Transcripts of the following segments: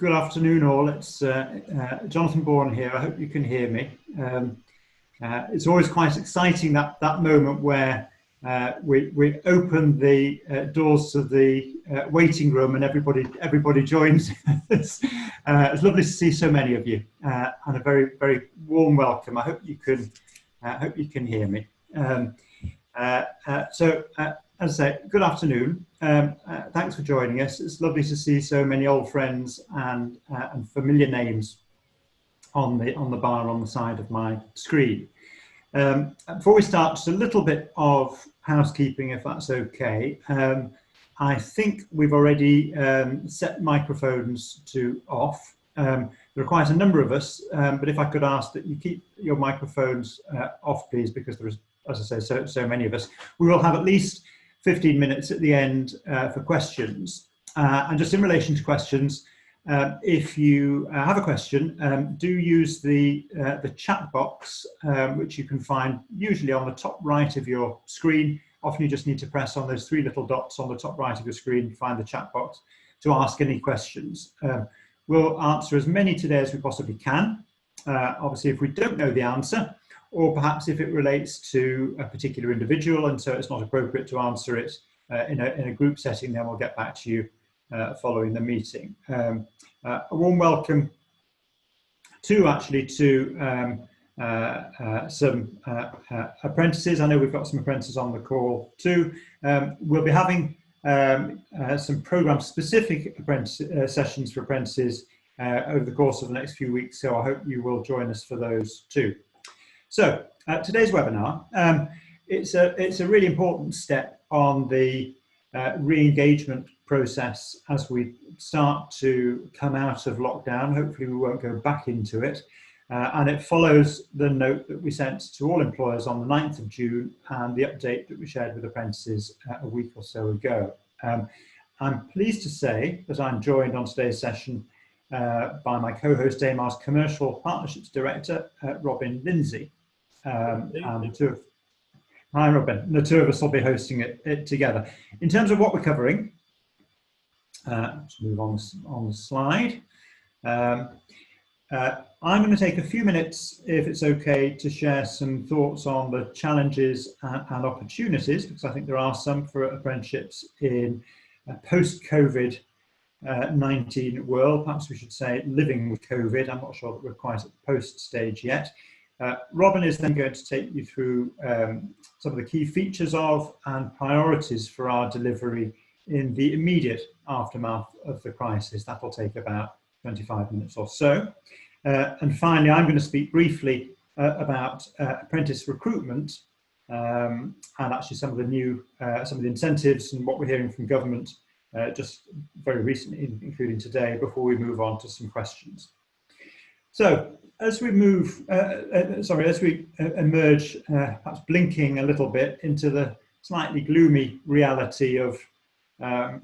Good afternoon all. It's Jonathan Bourne here. I hope you can hear me. It's always quite exciting, that moment where we open the doors to the waiting room and everybody joins. It's lovely to see so many of you, and a very warm welcome. I hope you can hear me. As I say, good afternoon. Thanks for joining us. It's lovely to see so many old friends and familiar names on the bar on the side of my screen. Before we start, just a little bit of housekeeping, if that's okay. I think we've already set microphones to off. There are quite a number of us, but if I could ask that you keep your microphones off, please, because there is, as I say, so many of us. We will have at least 15 minutes at the end for questions. And just in relation to questions, if you have a question, do use the chat box, which you can find usually on the top right of your screen. Often you just need to press on those three little dots on the top right of your screen to find the chat box to ask any questions. We'll answer as many today as we possibly can. Obviously, if we don't know the answer, or perhaps if it relates to a particular individual and so it's not appropriate to answer it in a group setting, then we'll get back to you following the meeting. A warm welcome to some apprentices. I know we've got some apprentices on the call too. We'll be having some program-specific sessions for apprentices over the course of the next few weeks, so I hope you will join us for those too. So today's webinar, it's a really important step on the re-engagement process as we start to come out of lockdown. Hopefully we won't go back into it. And it follows the note that we sent to all employers on the 9th of June and the update that we shared with apprentices a week or so ago. I'm pleased to say that I'm joined on today's session by my co-host Damar's Commercial Partnerships Director, Robin Lindsay. And hi Robin, the two of us will be hosting it together. In terms of what we're covering, let's move on the slide. I'm going to take a few minutes, if it's okay, to share some thoughts on the challenges and opportunities, because I think there are some for apprenticeships in a post-COVID 19 world. Perhaps we should say living with COVID. I'm not sure that we're quite at the post stage yet. Robin is then going to take you through some of the key features of and priorities for our delivery in the immediate aftermath of the crisis. That will take about 25 minutes or so. And finally, I'm going to speak briefly about apprentice recruitment and actually some of the incentives and what we're hearing from government just very recently, including today, before we move on to some questions. So as we move, as we emerge, perhaps blinking a little bit into the slightly gloomy reality of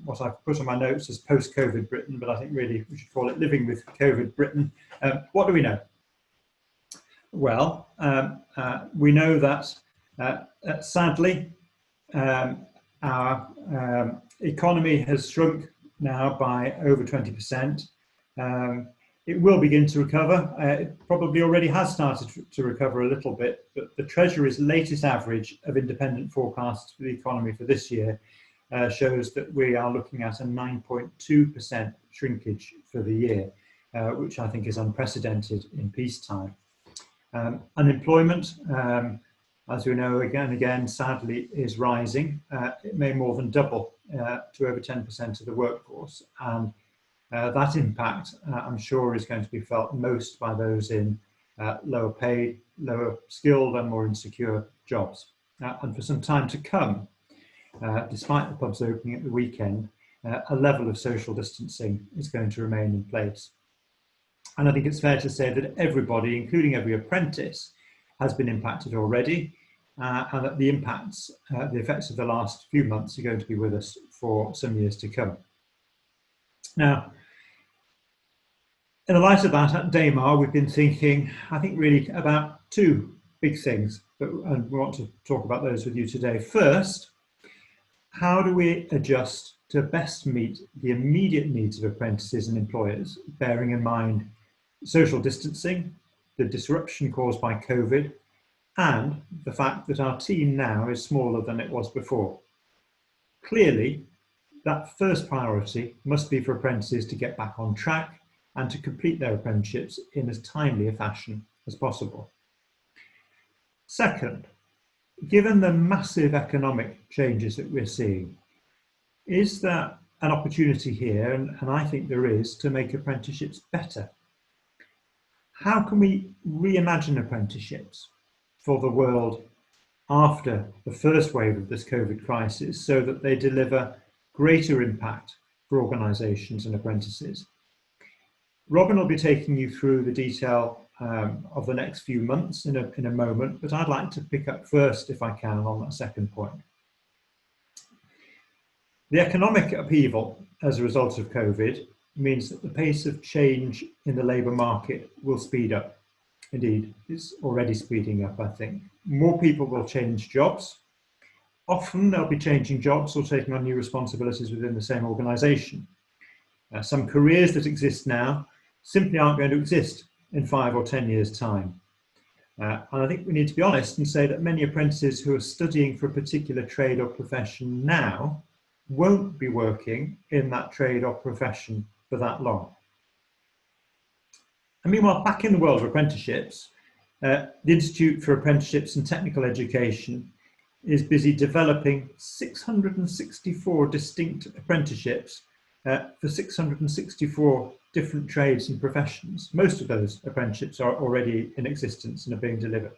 what I've put on my notes as post-COVID Britain, but I think really we should call it living with COVID Britain. What do we know? Well, we know that sadly our economy has shrunk now by over 20%. It will begin to recover. It probably already has started to recover a little bit, but the Treasury's latest average of independent forecasts for the economy for this year shows that we are looking at a 9.2% shrinkage for the year, which I think is unprecedented in peacetime. Unemployment, as we know, again, sadly, is rising. It may more than double to over 10% of the workforce. And that impact, I'm sure, is going to be felt most by those in lower paid, lower skilled and more insecure jobs. And for some time to come, despite the pubs opening at the weekend, a level of social distancing is going to remain in place. And I think it's fair to say that everybody, including every apprentice, has been impacted already, and that the effects of the last few months are going to be with us for some years to come. Now, in the light of that, at Damar, we've been thinking, I think, really about two big things, and we want to talk about those with you today. First, how do we adjust to best meet the immediate needs of apprentices and employers, bearing in mind social distancing, the disruption caused by COVID, and the fact that our team now is smaller than it was before. Clearly, that first priority must be for apprentices to get back on track and to complete their apprenticeships in as timely a fashion as possible. Second, given the massive economic changes that we're seeing, is there an opportunity here, and I think there is, to make apprenticeships better? How can we reimagine apprenticeships for the world after the first wave of this COVID crisis so that they deliver greater impact for organisations and apprentices? Robin will be taking you through the detail of the next few months in a moment, but I'd like to pick up first, if I can, on that second point. The economic upheaval as a result of COVID means that the pace of change in the labour market will speed up. Indeed, it's already speeding up, I think. More people will change jobs. Often they'll be changing jobs or taking on new responsibilities within the same organisation. Some careers that exist now simply aren't going to exist in 5 or 10 years' time. And I think we need to be honest and say that many apprentices who are studying for a particular trade or profession now won't be working in that trade or profession for that long. And meanwhile, back in the world of apprenticeships, the Institute for Apprenticeships and Technical Education is busy developing 664 distinct apprenticeships for 664 different trades and professions. Most of those apprenticeships are already in existence and are being delivered.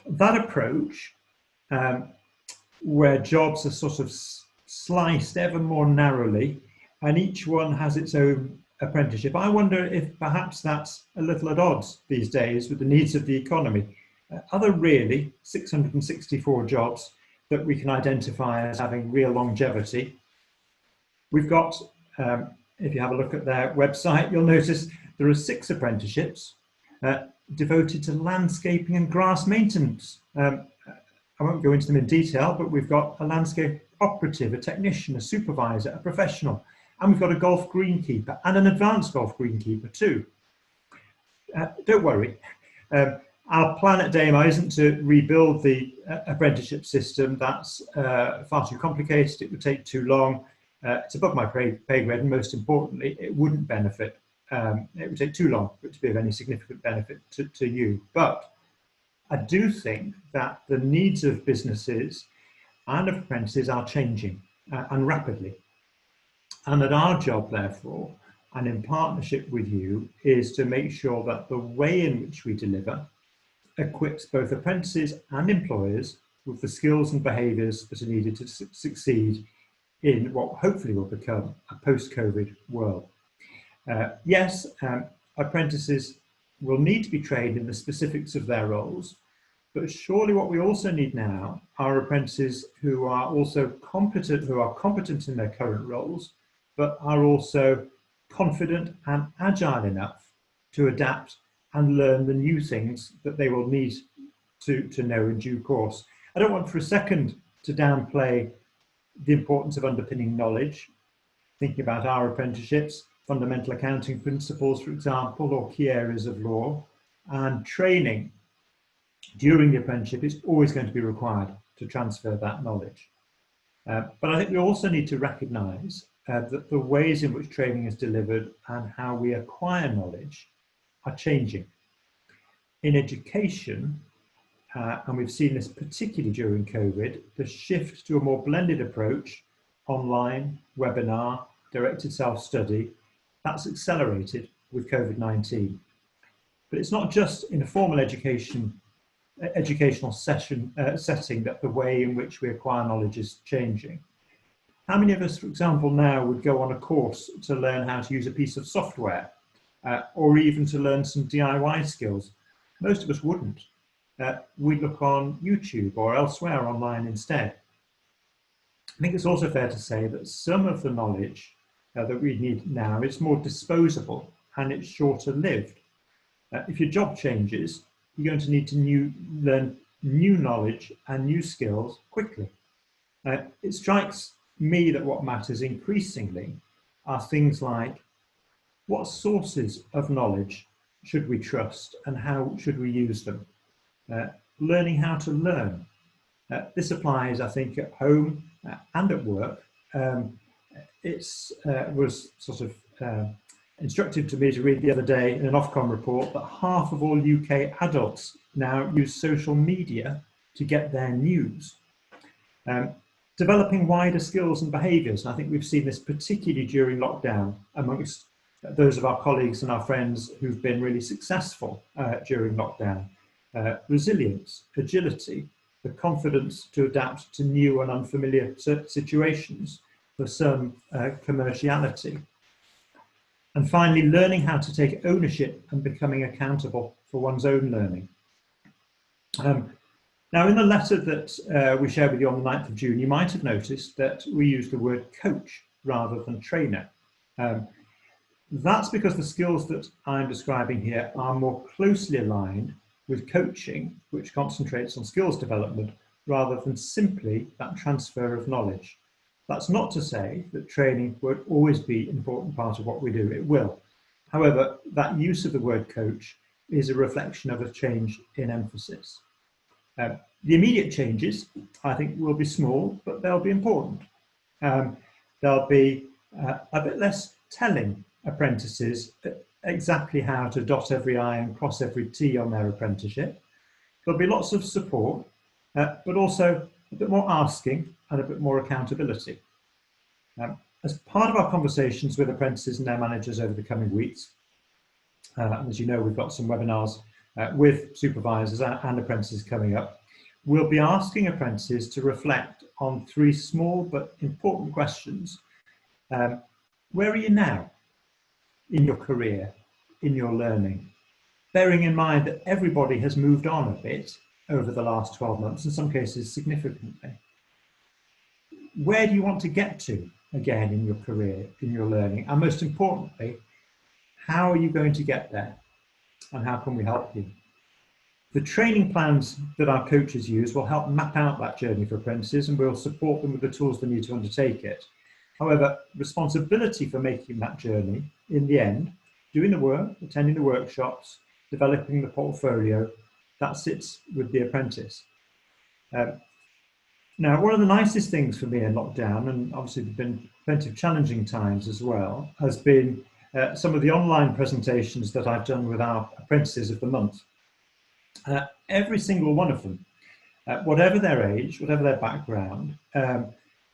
That approach, where jobs are sort of sliced ever more narrowly and each one has its own apprenticeship, I wonder if perhaps that's a little at odds these days with the needs of the economy. Are there really 664 jobs that we can identify as having real longevity? We've got, if you have a look at their website, you'll notice there are 6 apprenticeships devoted to landscaping and grass maintenance. I won't go into them in detail, but we've got a landscape operative, a technician, a supervisor, a professional, and we've got a golf greenkeeper and an advanced golf greenkeeper too. Don't worry. Our plan at Damar isn't to rebuild the apprenticeship system. That's far too complicated. It would take too long. It's above my pay grade, and most importantly, it wouldn't benefit. It would take too long for it to be of any significant benefit to you. But I do think that the needs of businesses and of apprentices are changing and rapidly. And that our job, therefore, and in partnership with you, is to make sure that the way in which we deliver equips both apprentices and employers with the skills and behaviours that are needed to succeed in what hopefully will become a post-COVID world. Yes, apprentices will need to be trained in the specifics of their roles, but surely what we also need now are apprentices who are also competent in their current roles, but are also confident and agile enough to adapt and learn the new things that they will need to know in due course. I don't want for a second to downplay the importance of underpinning knowledge, thinking about our apprenticeships, fundamental accounting principles, for example, or key areas of law, and training during the apprenticeship is always going to be required to transfer that knowledge. But I think we also need to recognise that the ways in which training is delivered and how we acquire knowledge are changing. In education, and we've seen this particularly during COVID, the shift to a more blended approach, online, webinar, directed self-study, that's accelerated with COVID-19. But it's not just in a formal educational setting that the way in which we acquire knowledge is changing. How many of us, for example, now would go on a course to learn how to use a piece of software or even to learn some DIY skills? Most of us wouldn't. We'd look on YouTube or elsewhere online instead. I think it's also fair to say that some of the knowledge that we need now is more disposable and it's shorter lived. If your job changes, you're going to need to learn new knowledge and new skills quickly. It strikes me that what matters increasingly are things like what sources of knowledge should we trust and how should we use them? Learning how to learn. This applies, I think, at home and at work. It was sort of instructive to me to read the other day in an Ofcom report that half of all UK adults now use social media to get their news. Developing wider skills and behaviours. I think we've seen this particularly during lockdown amongst those of our colleagues and our friends who've been really successful during lockdown. Resilience, agility, the confidence to adapt to new and unfamiliar situations, for some commerciality. And finally, learning how to take ownership and becoming accountable for one's own learning. Now, in the letter that we shared with you on the 9th of June, you might have noticed that we use the word coach rather than trainer. That's because the skills that I'm describing here are more closely aligned with coaching, which concentrates on skills development rather than simply that transfer of knowledge. That's not to say that training won't always be an important part of what we do. It will. However, that use of the word coach is a reflection of a change in emphasis. The immediate changes, I think, will be small, but they'll be important. There'll be a bit less telling apprentices exactly how to dot every I and cross every T on their apprenticeship. There'll be lots of support, but also a bit more asking and a bit more accountability. As part of our conversations with apprentices and their managers over the coming weeks, and as you know, we've got some webinars with supervisors and apprentices coming up, we'll be asking apprentices to reflect on 3 small but important questions. Where are you now in your career, in your learning? Bearing in mind that everybody has moved on a bit over the last 12 months, in some cases significantly. Where do you want to get to again in your career, in your learning? And most importantly, how are you going to get there? And how can we help you? The training plans that our coaches use will help map out that journey for apprentices, and we'll support them with the tools they need to undertake it. However, responsibility for making that journey, in the end, doing the work, attending the workshops, developing the portfolio, that sits with the apprentice. Now, one of the nicest things for me in lockdown, and obviously there've been plenty of challenging times as well, has been some of the online presentations that I've done with our apprentices of the month. Every single one of them, whatever their age, whatever their background,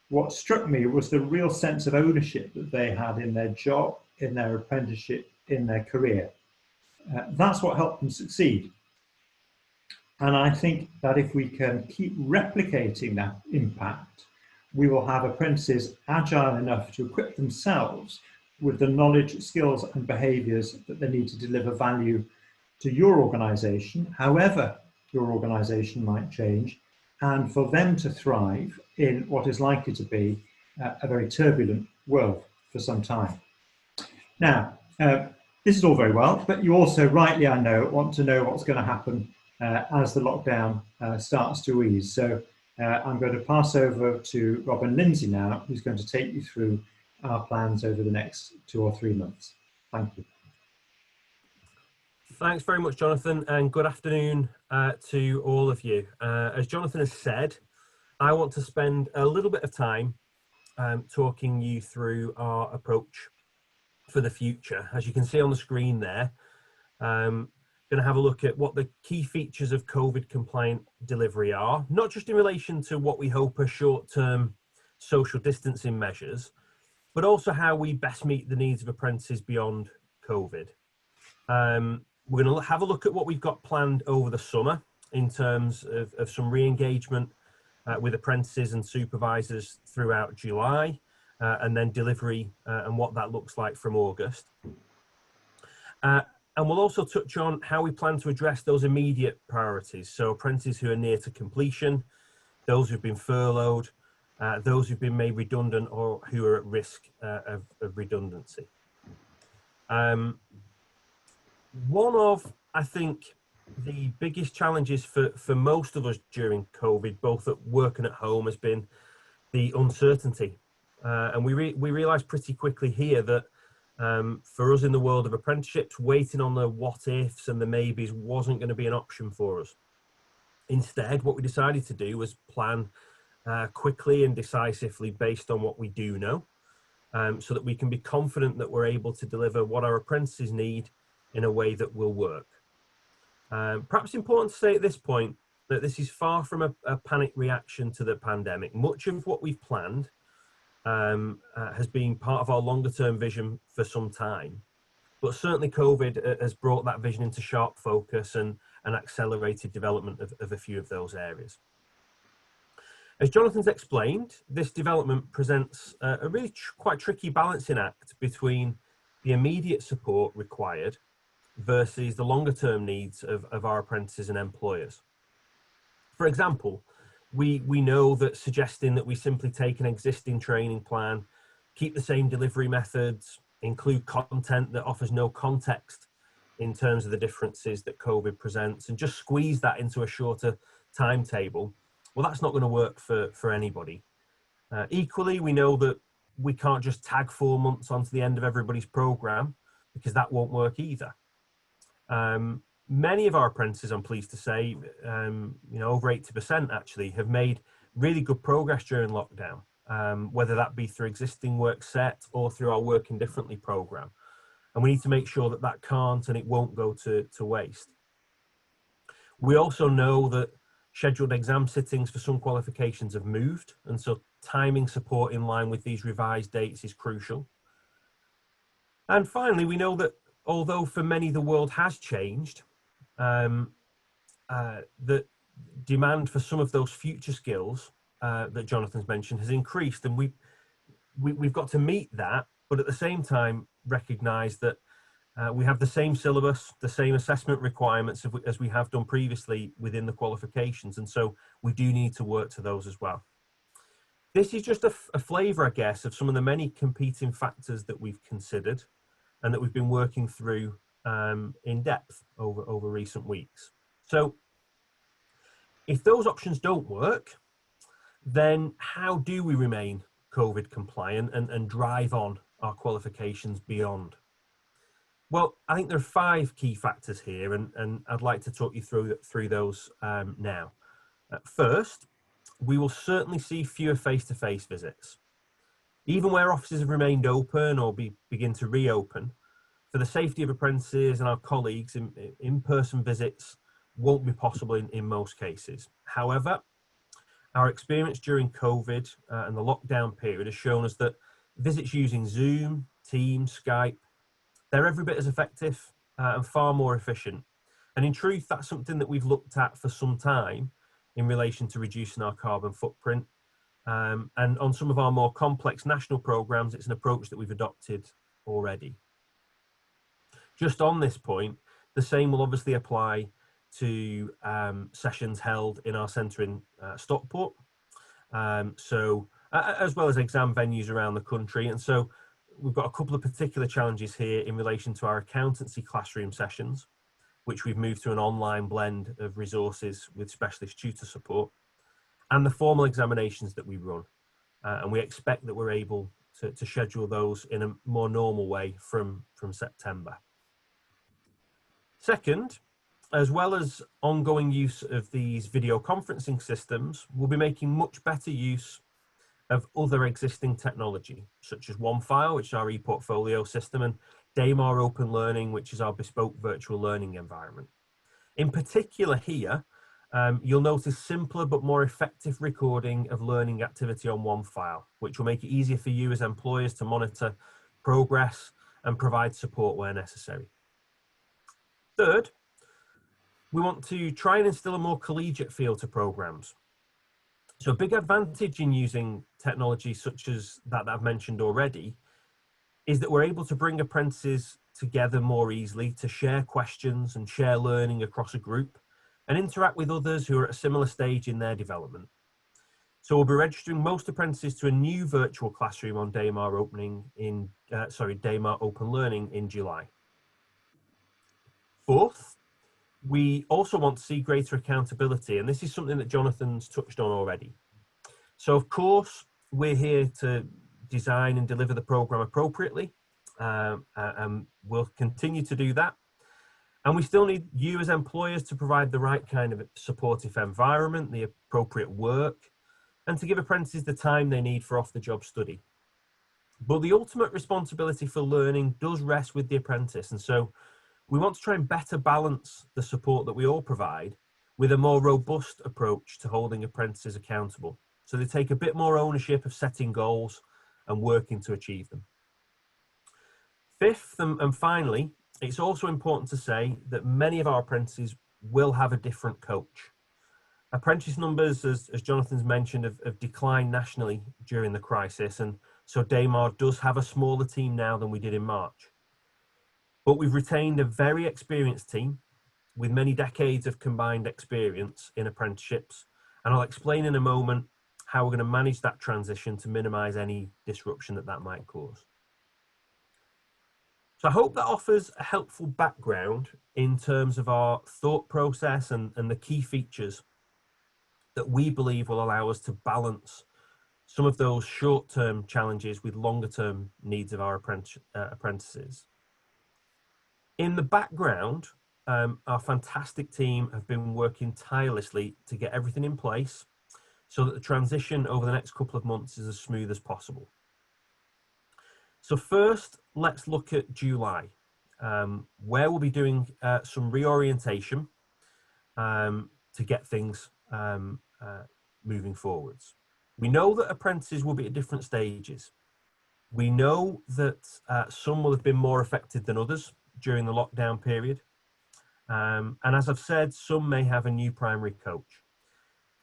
what struck me was the real sense of ownership that they had in their job, in their apprenticeship, in their career. That's what helped them succeed. And I think that if we can keep replicating that impact, we will have apprentices agile enough to equip themselves with the knowledge, skills and behaviours that they need to deliver value to your organisation, however your organisation might change, and for them to thrive in what is likely to be a very turbulent world for some time. Now, this is all very well, but you also rightly, I know, want to know what's going to happen as the lockdown starts to ease. So I'm going to pass over to Rob and Lindsay now, who's going to take you through our plans over the next 2 or 3 months. Thank you. Thanks very much, Jonathan, and good afternoon to all of you. As Jonathan has said, I want to spend a little bit of time talking you through our approach for the future. As you can see on the screen there, going to have a look at what the key features of COVID compliant delivery are, not just in relation to what we hope are short-term social distancing measures, but also how we best meet the needs of apprentices beyond COVID. We're going to have a look at what we've got planned over the summer in terms of some re-engagement with apprentices and supervisors throughout July, and then delivery and what that looks like from August. And we'll also touch on how we plan to address those immediate priorities. So apprentices who are near to completion, those who've been furloughed, those who've been made redundant or who are at risk of redundancy. One of, I think, the biggest challenges for most of us during COVID, both at work and at home, has been the uncertainty And we realised pretty quickly here that for us in the world of apprenticeships, waiting on the what ifs and the maybes wasn't going to be an option for us. Instead, what we decided to do was plan quickly and decisively based on what we do know, so that we can be confident that we're able to deliver what our apprentices need in a way that will work. Perhaps important to say at this point that this is far from a panic reaction to the pandemic. Much of what we've planned has been part of our longer term vision for some time, but certainly COVID has brought that vision into sharp focus and accelerated development of a few of those areas. As Jonathan's explained, this development presents a really quite tricky balancing act between the immediate support required versus the longer term needs of our apprentices and employers. For example, we know that suggesting that we simply take an existing training plan, keep the same delivery methods, include content that offers no context in terms of the differences that COVID presents, and just squeeze that into a shorter timetable, well, that's not going to work for anybody. Equally, we know that we can't just tag 4 months onto the end of everybody's program, because that won't work either. Many of our apprentices, I'm pleased to say, over 80% actually, have made really good progress during lockdown, whether that be through existing work set or through our Working Differently program. And we need to make sure that that can't and it won't go to waste. We also know that scheduled exam sittings for some qualifications have moved, and so timing support in line with these revised dates is crucial. And finally, we know that although for many the world has changed, the demand for some of those future skills that Jonathan's mentioned has increased, and we've got to meet that, but at the same time recognise that we have the same syllabus, the same assessment requirements as we have done previously within the qualifications, and so we do need to work to those as well. This is just a flavour, I guess, of some of the many competing factors that we've considered and that we've been working through in depth over recent weeks. So if those options don't work, then how do we remain COVID compliant and drive on our qualifications beyond? Well, I think there are 5 key factors here, and I'd like to talk you through those now. First, we will certainly see fewer face-to-face visits. Even where offices have remained open or begin to reopen, for the safety of apprentices and our colleagues, in-person visits won't be possible in most cases. However, our experience during COVID and the lockdown period has shown us that visits using Zoom, Teams, Skype, they're every bit as effective and far more efficient. And in truth, that's something that we've looked at for some time in relation to reducing our carbon footprint. And on some of our more complex national programs, it's an approach that we've adopted already. Just on this point, the same will obviously apply to sessions held in our centre in Stockport, as well as exam venues around the country. And so we've got a couple of particular challenges here in relation to our accountancy classroom sessions, which we've moved to an online blend of resources with specialist tutor support, and the formal examinations that we run. And we expect that we're able to schedule those in a more normal way from September. Second, as well as ongoing use of these video conferencing systems, we'll be making much better use of other existing technology, such as OneFile, which is our e-portfolio system, and Damar Open Learning, which is our bespoke virtual learning environment. In particular here, you'll notice simpler but more effective recording of learning activity on OneFile, which will make it easier for you as employers to monitor progress and provide support where necessary. Third, we want to try and instill a more collegiate feel to programs. So a big advantage in using technology such as that I've mentioned already is that we're able to bring apprentices together more easily to share questions and share learning across a group and interact with others who are at a similar stage in their development. So we'll be registering most apprentices to a new virtual classroom on Damar Open Learning in July. Fourth, we also want to see greater accountability, and this is something that Jonathan's touched on already. So of course, we're here to design and deliver the program appropriately, and we'll continue to do that. And we still need you as employers to provide the right kind of supportive environment, the appropriate work, and to give apprentices the time they need for off-the-job study. But the ultimate responsibility for learning does rest with the apprentice, and so we want to try and better balance the support that we all provide with a more robust approach to holding apprentices accountable, so they take a bit more ownership of setting goals and working to achieve them. Fifth, and finally, it's also important to say that many of our apprentices will have a different coach. Apprentice numbers, as Jonathan's mentioned, have declined nationally during the crisis, and so Damar does have a smaller team now than we did in March. But we've retained a very experienced team with many decades of combined experience in apprenticeships, and I'll explain in a moment how we're going to manage that transition to minimise any disruption that might cause. So I hope that offers a helpful background in terms of our thought process and the key features that we believe will allow us to balance some of those short-term challenges with longer-term needs of our apprentices. In the background, our fantastic team have been working tirelessly to get everything in place so that the transition over the next couple of months is as smooth as possible. So first, let's look at July, where we'll be doing some reorientation to get things moving forwards. We know that apprentices will be at different stages. We know that some will have been more affected than others during the lockdown period. And as I've said, some may have a new primary coach.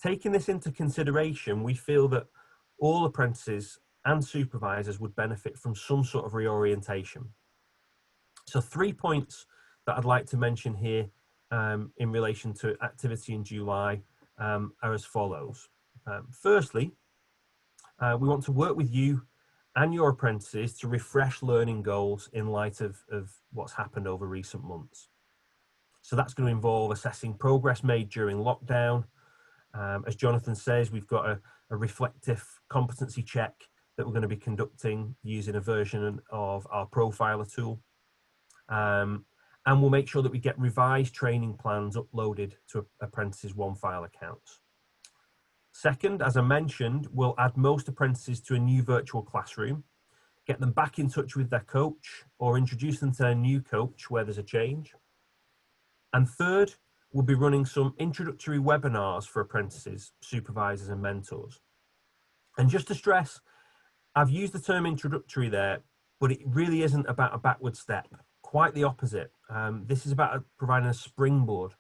Taking this into consideration, we feel that all apprentices and supervisors would benefit from some sort of reorientation. So 3 points that I'd like to mention here in relation to activity in July are as follows. Firstly, we want to work with you and your apprentices to refresh learning goals in light of what's happened over recent months. So that's going to involve assessing progress made during lockdown. As Jonathan says, we've got a reflective competency check that we're going to be conducting using a version of our profiler tool. And we'll make sure that we get revised training plans uploaded to apprentices' OneFile accounts. Second, as I mentioned, we'll add most apprentices to a new virtual classroom, get them back in touch with their coach or introduce them to their new coach where there's a change. And third, we'll be running some introductory webinars for apprentices, supervisors and mentors. And just to stress, I've used the term introductory there, but it really isn't about a backward step. Quite the opposite. This is about providing a springboard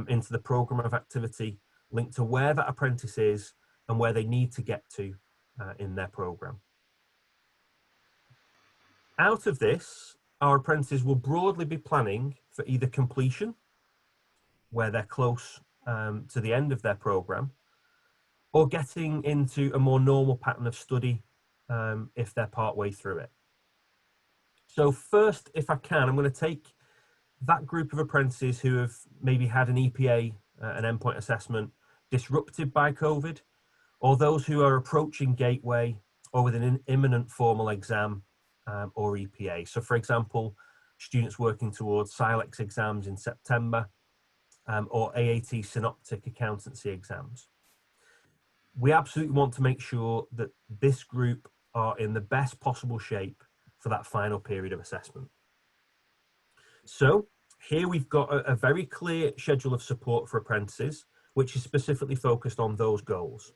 into the program of activity linked to where that apprentice is and where they need to get to in their program. Out of this, our apprentices will broadly be planning for either completion, where they're close to the end of their program, or getting into a more normal pattern of study if they're partway through it. So first, if I can, I'm going to take that group of apprentices who have maybe had an EPA, an endpoint assessment, disrupted by COVID, or those who are approaching gateway or with an imminent formal exam or EPA. So for example, students working towards SILEX exams in September or AAT synoptic accountancy exams. We absolutely want to make sure that this group are in the best possible shape for that final period of assessment. So here we've got a very clear schedule of support for apprentices, which is specifically focused on those goals.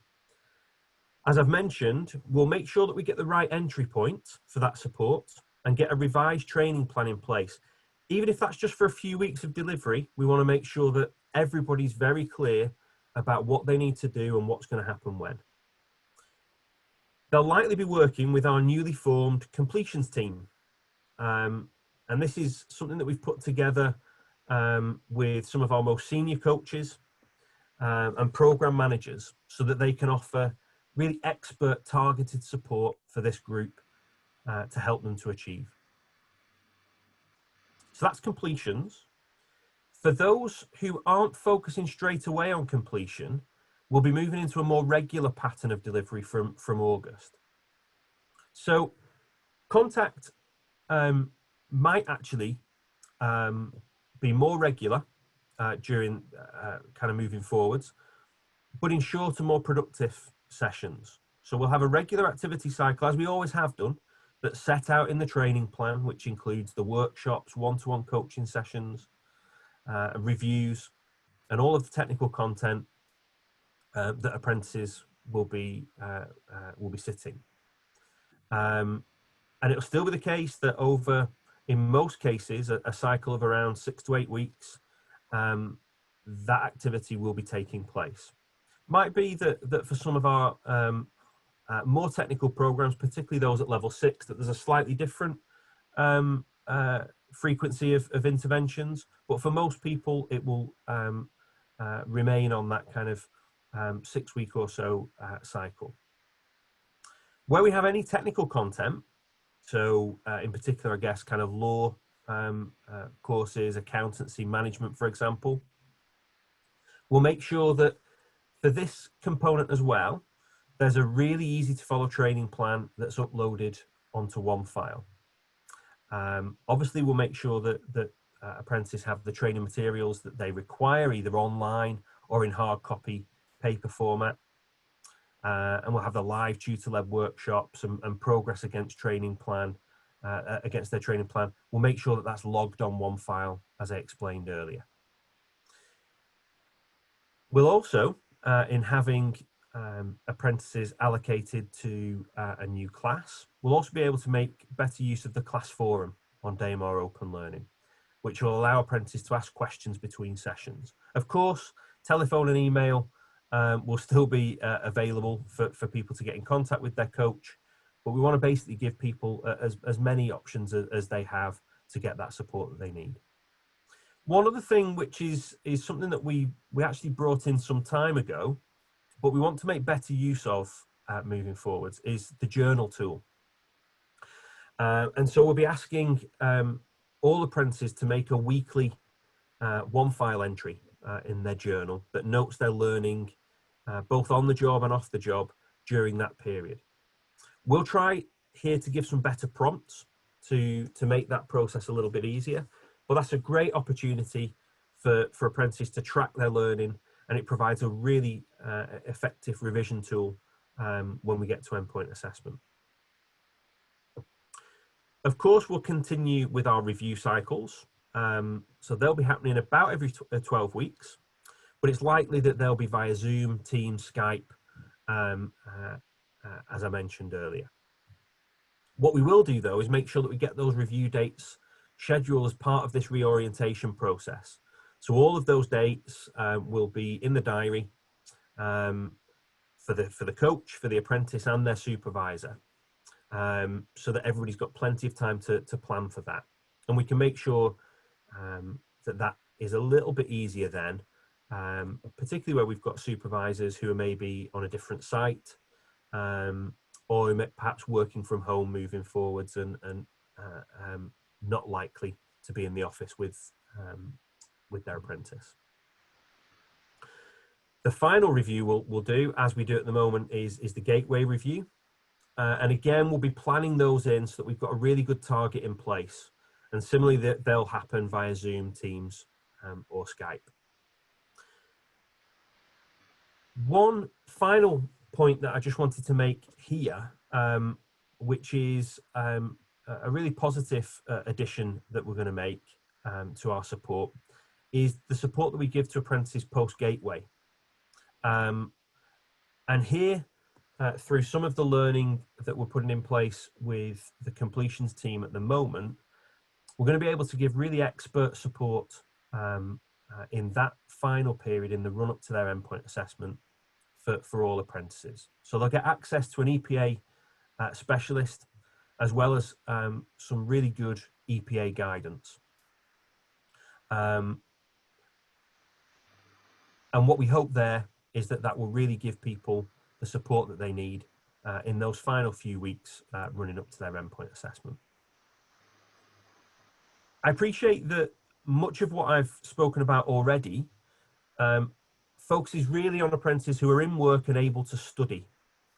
As I've mentioned, we'll make sure that we get the right entry point for that support and get a revised training plan in place. Even if that's just for a few weeks of delivery, we want to make sure that everybody's very clear about what they need to do and what's going to happen when. They'll likely be working with our newly formed completions team. And this is something that we've put together with some of our most senior coaches and program managers so that they can offer really expert targeted support for this group to help them to achieve. So that's completions. For those who aren't focusing straight away on completion, we'll be moving into a more regular pattern of delivery from August. So contact might actually be more regular during kind of moving forwards, but in shorter, more productive sessions. So we'll have a regular activity cycle, as we always have done, that's set out in the training plan, which includes the workshops, one-to-one coaching sessions, reviews, and all of the technical content that apprentices will be sitting. And it'll still be the case that in most cases, a cycle of around 6 to 8 weeks, that activity will be taking place. Might be that for some of our more technical programs, particularly those at level 6, that there's a slightly different frequency of interventions, but for most people it will remain on that kind of 6 week or so cycle. Where we have any technical content, so in particular, I guess, kind of law courses, accountancy, management, for example, we'll make sure that for this component as well, there's a really easy to follow training plan that's uploaded onto one file. Obviously, we'll make sure that apprentices have the training materials that they require, either online or in hard copy paper format. And we'll have the live tutor-led workshops and progress against training plan, against their training plan. We'll make sure that that's logged on one file, as I explained earlier. We'll also, in having apprentices allocated to a new class, we'll also be able to make better use of the class forum on Damar Open Learning, which will allow apprentices to ask questions between sessions. Of course, telephone and email will still be available for people to get in contact with their coach, but we want to basically give people as many options as they have to get that support that they need. One other thing, which is something that we actually brought in some time ago, but we want to make better use of moving forwards, is the journal tool. And so we'll be asking all apprentices to make a weekly one file entry in their journal that notes their learning both on the job and off the job during that period. We'll try here to give some better prompts to make that process a little bit easier, but that's a great opportunity for apprentices to track their learning, and it provides a really effective revision tool when we get to endpoint assessment. Of course, we'll continue with our review cycles. So they'll be happening about every 12 weeks, but it's likely that they'll be via Zoom, Teams, Skype, as I mentioned earlier. What we will do, though, is make sure that we get those review dates scheduled as part of this reorientation process. So all of those dates will be in the diary for the coach, for the apprentice, and their supervisor, so that everybody's got plenty of time to plan for that. And we can make sure that is a little bit easier then, particularly where we've got supervisors who are maybe on a different site, or perhaps working from home moving forwards and not likely to be in the office with their apprentice. The final review we'll do, as we do at the moment, is the gateway review. And again, we'll be planning those in so that we've got a really good target in place. And similarly, they'll happen via Zoom, Teams, or Skype. One final point that I just wanted to make here, which is a really positive addition that we're going to make to our support, is the support that we give to apprentices post-gateway. And here, through some of the learning that we're putting in place with the completions team at the moment, we're going to be able to give really expert support in that final period in the run-up to their endpoint assessment for all apprentices. So they'll get access to an EPA specialist, as well as some really good EPA guidance. And what we hope there is that will really give people the support that they need in those final few weeks running up to their endpoint assessment. I appreciate that much of what I've spoken about already focuses really on apprentices who are in work and able to study.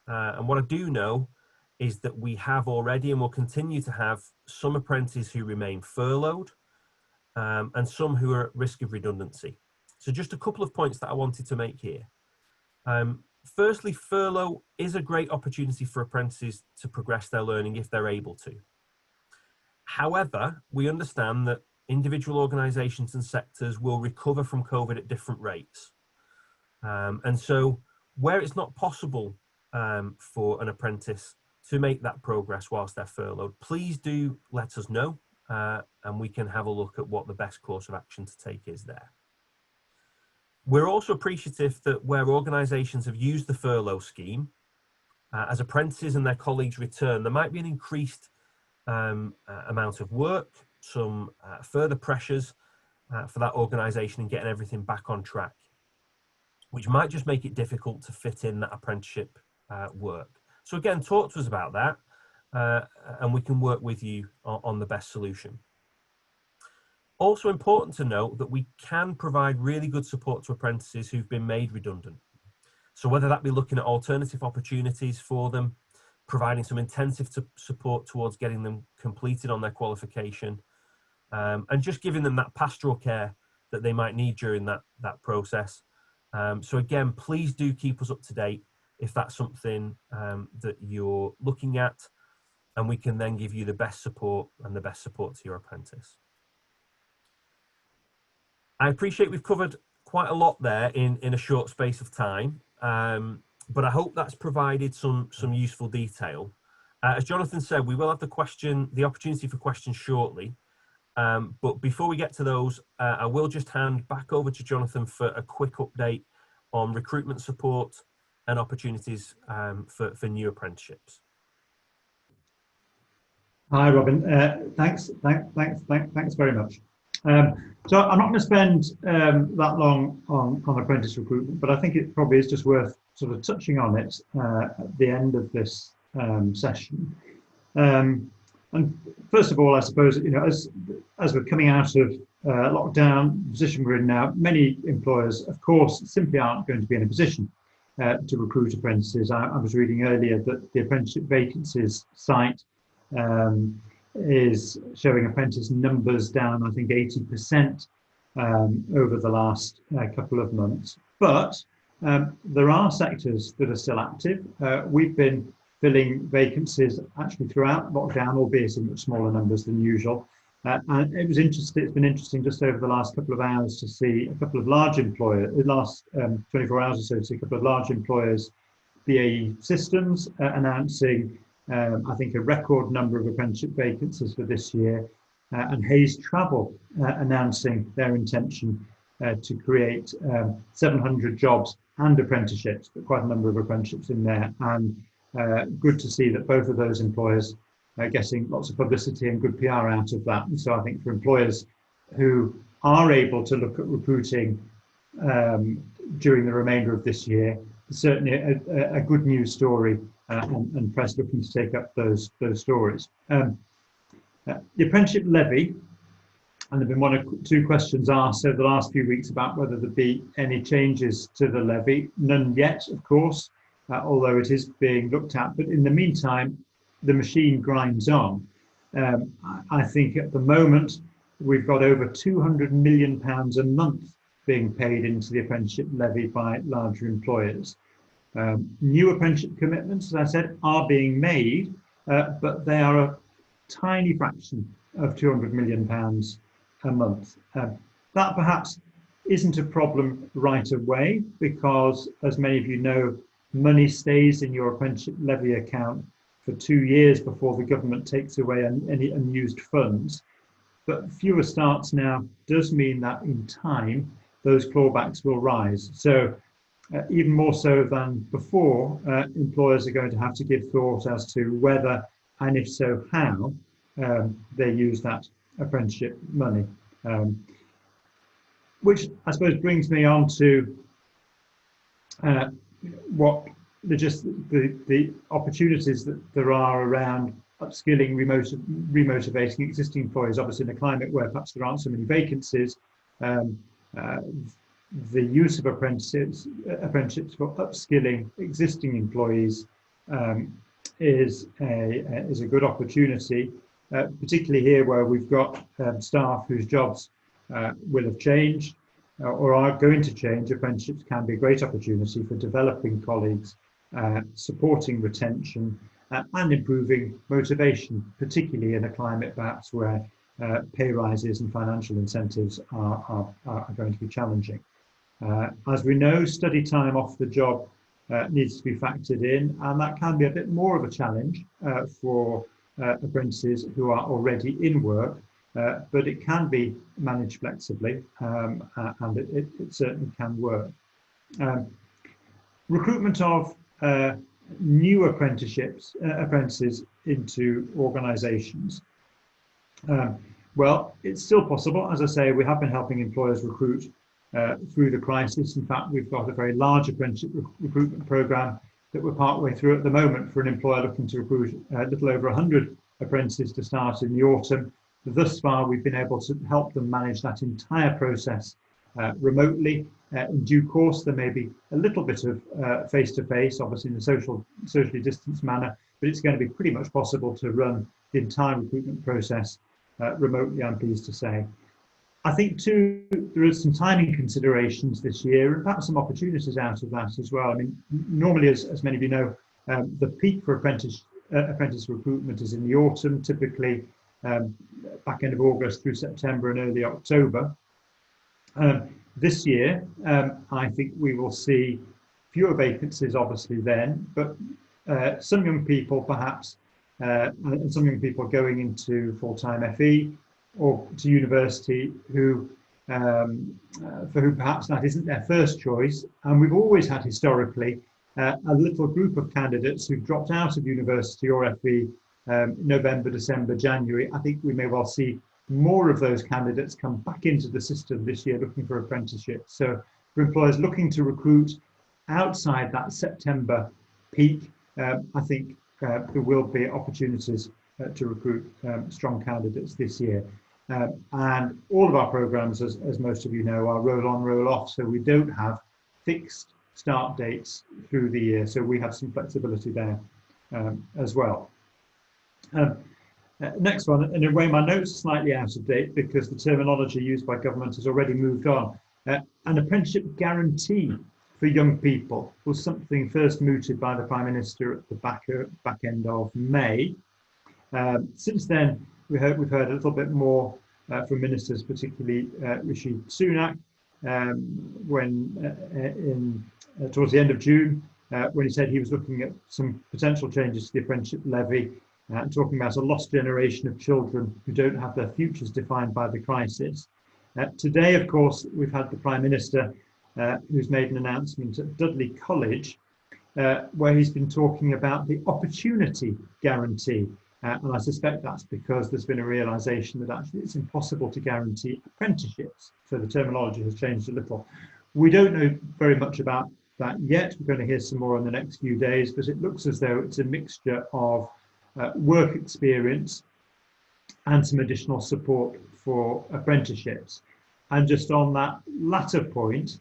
And what I do know is that we have already and will continue to have some apprentices who remain furloughed and some who are at risk of redundancy. So just a couple of points that I wanted to make here. Firstly, furlough is a great opportunity for apprentices to progress their learning if they're able to. However, we understand that individual organisations and sectors will recover from COVID at different rates. And so where it's not possible for an apprentice to make that progress whilst they're furloughed, please do let us know and we can have a look at what the best course of action to take is there. We're also appreciative that where organisations have used the furlough scheme, as apprentices and their colleagues return, there might be an increased amount of work, some further pressures for that organisation in getting everything back on track, which might just make it difficult to fit in that apprenticeship work. So again, talk to us about that and we can work with you on the best solution. Also important to note that we can provide really good support to apprentices who've been made redundant. So whether that be looking at alternative opportunities for them, providing some intensive support towards getting them completed on their qualification, and just giving them that pastoral care that they might need during that process. So again, please do keep us up to date if that's something that you're looking at, and we can then give you the best support and the best support to your apprentice. I appreciate we've covered quite a lot there in a short space of time, but I hope that's provided some useful detail. As Jonathan said, we will have the opportunity for questions shortly, but before we get to those, I will just hand back over to Jonathan for a quick update on recruitment support and opportunities for new apprenticeships. Hi, Robin. Thanks very much. So I'm not going to spend that long on apprentice recruitment, but I think it probably is just worth sort of touching on it at the end of this session. And first of all, I suppose, you know, as we're coming out of lockdown, the position we're in now, many employers, of course, simply aren't going to be in a position to recruit apprentices. I was reading earlier that the apprenticeship vacancies site is showing apprentice numbers down, I think 80% over the last couple of months. But there are sectors that are still active. We've been filling vacancies actually throughout lockdown, albeit in much smaller numbers than usual. And it's been interesting just over the last couple of hours to see a couple of large employers, the last 24 hours or so, to see a couple of large employers, BAE Systems announcing I think a record number of apprenticeship vacancies for this year, and Hayes Travel announcing their intention to create 700 jobs and apprenticeships, but quite a number of apprenticeships in there. And good to see that both of those employers are getting lots of publicity and good PR out of that. And so I think for employers who are able to look at recruiting during the remainder of this year, certainly a good news story, and press looking to take up those stories. The apprenticeship levy, and there have been one or two questions asked over the last few weeks about whether there'd be any changes to the levy. None yet, of course, although it is being looked at. But in the meantime, the machine grinds on. I think at the moment we've got over £200 million a month being paid into the apprenticeship levy by larger employers. New apprenticeship commitments, as I said, are being made, but they are a tiny fraction of £200 million a month. That perhaps isn't a problem right away because, as many of you know, money stays in your apprenticeship levy account for 2 years before the government takes away any unused funds. But fewer starts now does mean that in time, those clawbacks will rise. So even more so than before, employers are going to have to give thought as to whether, and if so, how, they use that apprenticeship money. Which I suppose brings me on to what the opportunities that there are around upskilling, remotivating existing employees. Obviously, in a climate where perhaps there aren't so many vacancies, the use of apprenticeships for upskilling existing employees is a good opportunity, particularly here where we've got staff whose jobs will have changed or are going to change. Apprenticeships can be a great opportunity for developing colleagues, supporting retention, and improving motivation, particularly in a climate perhaps where pay rises and financial incentives are going to be challenging. As we know, study time off the job needs to be factored in, and that can be a bit more of a challenge for apprentices who are already in work, but it can be managed flexibly, and it certainly can work. Recruitment of new apprentices into organisations. Well, it's still possible. As I say, we have been helping employers recruit through the crisis. In fact, we've got a very large apprenticeship recruitment programme that we're partway through at the moment for an employer looking to recruit a little over 100 apprentices to start in the autumn. Thus far, we've been able to help them manage that entire process remotely. In due course, there may be a little bit of face-to-face, obviously in a socially distanced manner, but it's going to be pretty much possible to run the entire recruitment process remotely, I'm pleased to say. I think too, there are some timing considerations this year and perhaps some opportunities out of that as well. I mean, normally, as many of you know, the peak for apprentice recruitment is in the autumn, typically back end of August through September and early October. This year, I think we will see fewer vacancies obviously then, but some young people perhaps, and some young people going into full-time FE or to university who, for whom perhaps that isn't their first choice. And we've always had historically a little group of candidates who've dropped out of university or FE November, December, January. I think we may well see more of those candidates come back into the system this year looking for apprenticeships. So for employers looking to recruit outside that September peak, I think there will be opportunities to recruit strong candidates this year. And all of our programs, as most of you know, are roll on, roll off. So we don't have fixed start dates through the year. So we have some flexibility there as well. Next one, in a way, my notes are slightly out of date because the terminology used by government has already moved on. An apprenticeship guarantee for young people was something first mooted by the Prime Minister at the back end of May. Since then, we've heard a little bit more from ministers, particularly Rishi Sunak, towards the end of June, when he said he was looking at some potential changes to the apprenticeship levy, talking about a lost generation of children who don't have their futures defined by the crisis. Today, of course, we've had the Prime Minister who's made an announcement at Dudley College, where he's been talking about the opportunity guarantee. And I suspect that's because there's been a realisation that actually it's impossible to guarantee apprenticeships. So the terminology has changed a little. We don't know very much about that yet. We're going to hear some more in the next few days, but it looks as though it's a mixture of work experience and some additional support for apprenticeships. And just on that latter point,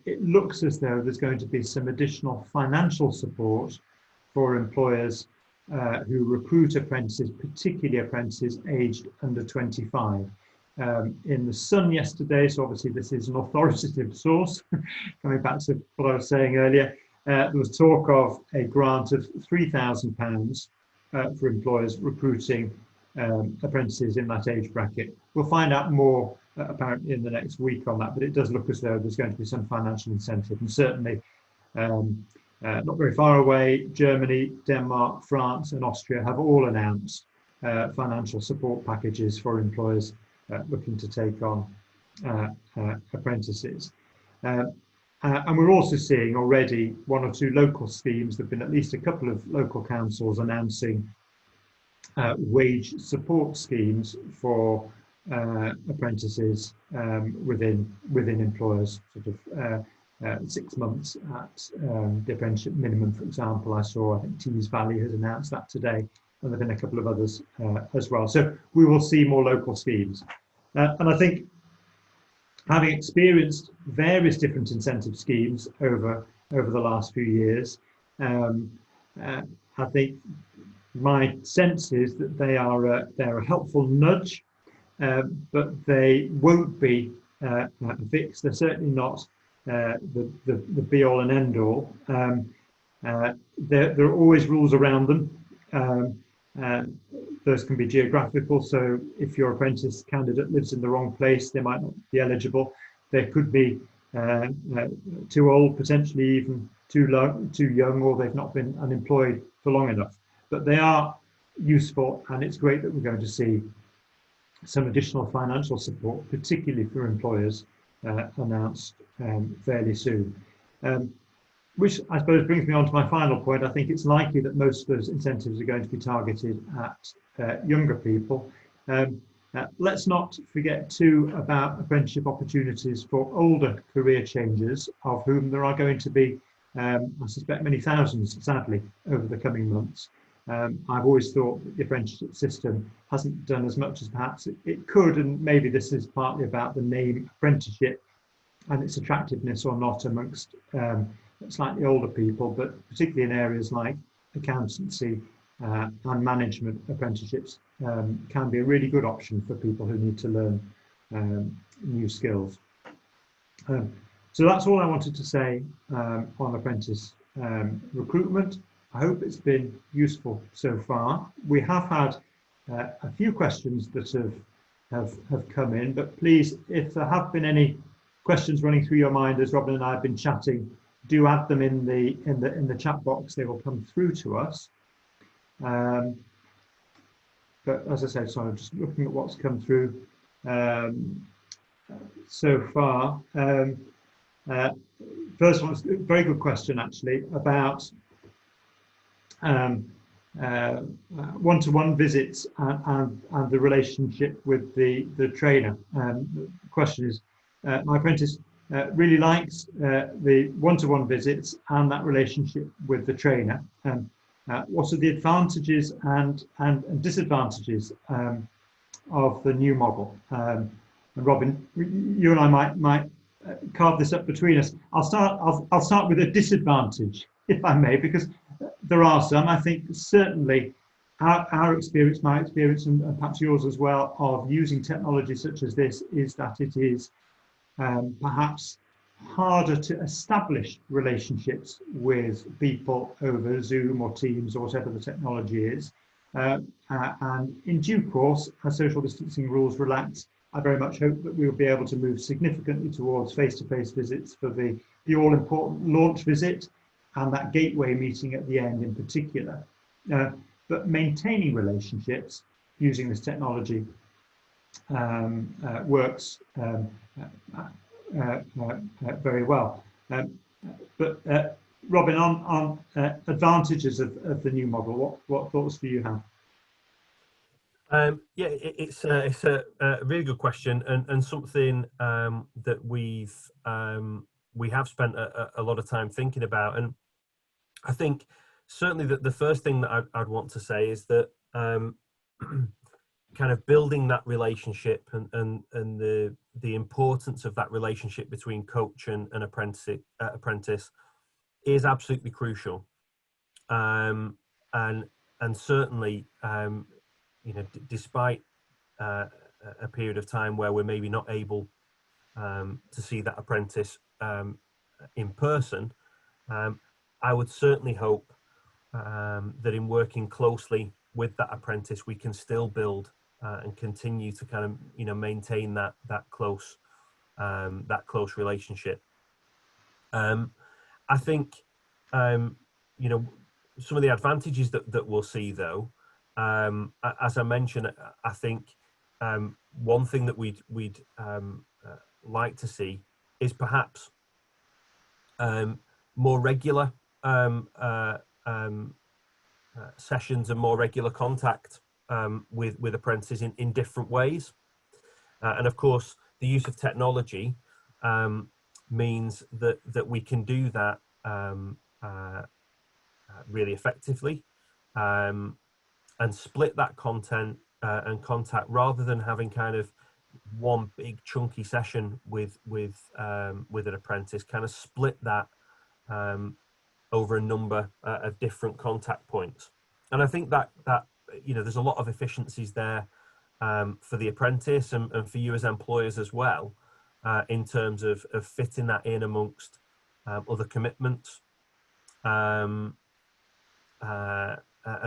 it looks as though there's going to be some additional financial support for employers who recruit apprentices, particularly apprentices aged under 25. In the Sun yesterday, so obviously this is an authoritative source, coming back to what I was saying earlier, there was talk of a grant of £3,000 for employers recruiting apprentices in that age bracket. We'll find out more apparently in the next week on that, but it does look as though there's going to be some financial incentive, and certainly not very far away, Germany, Denmark, France and Austria have all announced financial support packages for employers looking to take on apprentices. And we're also seeing already one or two local schemes. There have been at least a couple of local councils announcing wage support schemes for apprentices within employers, sort of 6 months at the apprenticeship minimum, for example. I saw, I think Tees Valley has announced that today, and there have been a couple of others as well. So we will see more local schemes. And I think, having experienced various different incentive schemes over the last few years, I think my sense is that they're a helpful nudge, but they won't be a fix. They're certainly not the be all and end all. There are always rules around them. Those can be geographical, so if your apprentice candidate lives in the wrong place, they might not be eligible. There could be too old, potentially even too young, or they've not been unemployed for long enough. But they are useful, and it's great that we're going to see some additional financial support, particularly for employers, announced fairly soon. Which I suppose brings me on to my final point. I think it's likely that most of those incentives are going to be targeted at younger people. Let's not forget too about apprenticeship opportunities for older career changers, of whom there are going to be, I suspect, many thousands, sadly, over the coming months. I've always thought that the apprenticeship system hasn't done as much as perhaps it could, and maybe this is partly about the name apprenticeship and its attractiveness or not amongst slightly older people, but particularly in areas like accountancy and management, apprenticeships can be a really good option for people who need to learn new skills. So that's all I wanted to say on apprentice recruitment. I hope it's been useful so far. We have had a few questions that have come in, but please, if there have been any questions running through your mind as Robin and I have been chatting, do add them in the chat box. They will come through to us. But as I said, so I'm just looking at what's come through so far. First one, a very good question actually about one-to-one visits and the relationship with the trainer. The question is, my apprentice really likes the one-to-one visits and that relationship with the trainer. What are the advantages and disadvantages of the new model? And Robin, you and I might carve this up between us. I'll start with a disadvantage, if I may, because there are some. I think certainly our experience, my experience, and perhaps yours as well, of using technology such as this is that it is perhaps harder to establish relationships with people over Zoom or Teams or whatever the technology is. And in due course, as social distancing rules relax, I very much hope that we'll be able to move significantly towards face-to-face visits for the all-important launch visit and that gateway meeting at the end in particular. But maintaining relationships using this technology works very well. But Robin, on advantages of the new model, what thoughts do you have? Yeah, it's a really good question, and something that we have spent a lot of time thinking about. And I think certainly that the first thing that I'd want to say is that kind of building that relationship and the importance of that relationship between coach and apprentice is absolutely crucial. And certainly, you know, despite a period of time where we're maybe not able to see that apprentice in person, I would certainly hope that in working closely with that apprentice, we can still build and continue to kind of, you know, maintain that close relationship. I think, you know, some of the advantages that we'll see though, as I mentioned, I think one thing that we'd like to see is perhaps more regular sessions and more regular contact with apprentices in different ways. And of course, the use of technology means that we can do that really effectively and split that content and contact, rather than having kind of one big chunky session with an apprentice. Kind of split that over a number of different contact points. And I think that there's a lot of efficiencies there for the apprentice and for you as employers as well, in terms of fitting that in amongst other commitments, and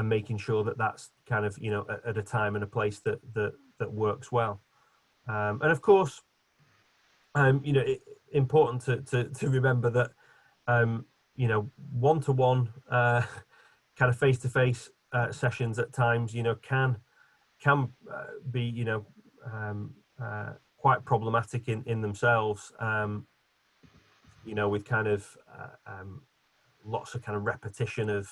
making sure that that's kind of at a time and a place that works well. And of course, important to remember that one-to-one kind of face-to-face sessions at times can be quite problematic in themselves, with kind of lots of kind of repetition of